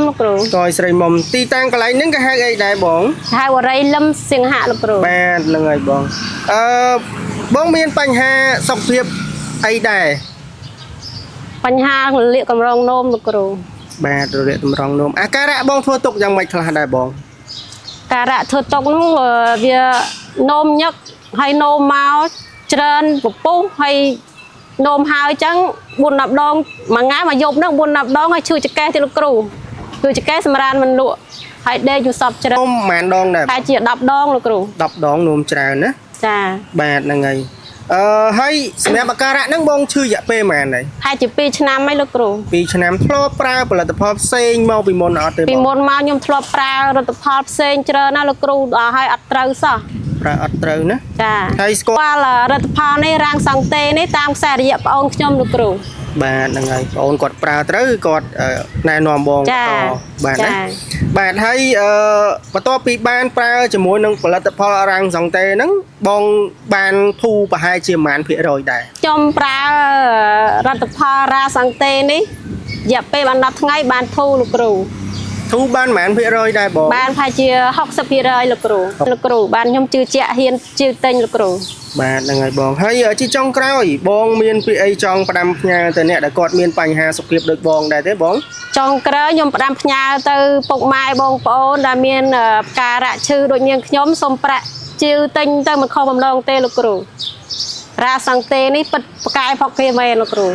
លោកគ្រូ តយស្រីមុំទីតាំងកន្លែងហ្នឹងគេហៅអីដែរបង ហៅវរៃលឹមសៀងហាក់លោកគ្រូ បាទហ្នឹងហើយបងបងមានបញ្ហាសុខភាពអីដែរ បញ្ហារលាកកម្រងនោមលោកគ្រូ បាទរលាកតម្រងនោមអាការៈបងធ្វើទុកយ៉ាងម៉េចខ្លះដែរបង ការៈធ្វើតុកនោះវានោមញឹកហើយនោមមកច្រើនពពុះហើយនោមហើយចឹង4-10ដងមួយថ្ងៃមកយប់ហ្នឹង4-10ដងហើយឈឺចង្កេះទៀតលោកគ្រូឈឺចង្កេះសម្រានមិនលក់ហើយដេកយូរសពច្រើន នោមប៉ុន្មានដងដែរ តែជា10ដងលោកគ្រូ 10ដងនោមច្រើនណា ចា បាទហ្នឹងហើយហើយសម្រាប់អាការៈហ្នឹងបងឈឺរយៈពេលប៉ុន្មានហើយ ហើយជា2ឆ្នាំហើយលោកគ្រូ 2ឆ្នាំធ្លាប់ប្រើផលិតផលផ្សេងមកពីមុនអត់ទេបង ពីមុនមកខ្ញុំធ្លាប់ប្រើរដ្ឋផលផ្សេងច្រើនណាស់លោកគ្រូដល់ហើយអត់ត្រូវសោះ ប្រើអត់ត្រូវណា ចា ហើយស្គាល់ រដ្ឋផលនេះរាងសង្តេនេះតាមខ្សែរយៈប្អូនខ្ញុំលោកគ្រូ បាទហ្នឹងហើយបងអូនគាត់ប្រើត្រូវគាត់ណែនាំបងតបាទណាបាទហើយបន្ទាប់ពីបានប្រើជាមួយនឹងផលិតផលរាំងសង្តេហ្នឹងបងបានធូរប្រហែលជាប្រហែលភាគរយដែរ ខ្ញុំប្រើរដ្ឋផលរាសង្តេនេះរយៈពេលបាន10ថ្ងៃបានធូរលោកគ្រូ ធូរបានប្រហែលភាគរយដែរបង បានប្រហែលជា60%លោកគ្រូលោកគ្រូបានខ្ញុំជឿជាក់ហ៊ានជឿទិញលោកគ្រូ បាទហ្នឹងហើយបងហើយជាចុងក្រោយបងមានពីអីចង់ផ្ដាំផ្ញើទៅអ្នកដែលគាត់មានបញ្ហាសុខភាពដូចបងដែរទេបង ចុងក្រោយខ្ញុំផ្ដាំផ្ញើទៅពុកម៉ែបងប្អូនដែលមានផ្ការៈឈឺដូចនាងខ្ញុំសូមប្រាក់ជឿទិញទៅមិនខុសបំណងទេលោកគ្រូរាសង្តេនេះពិតប្រកែផុកគេមែនលោកគ្រូ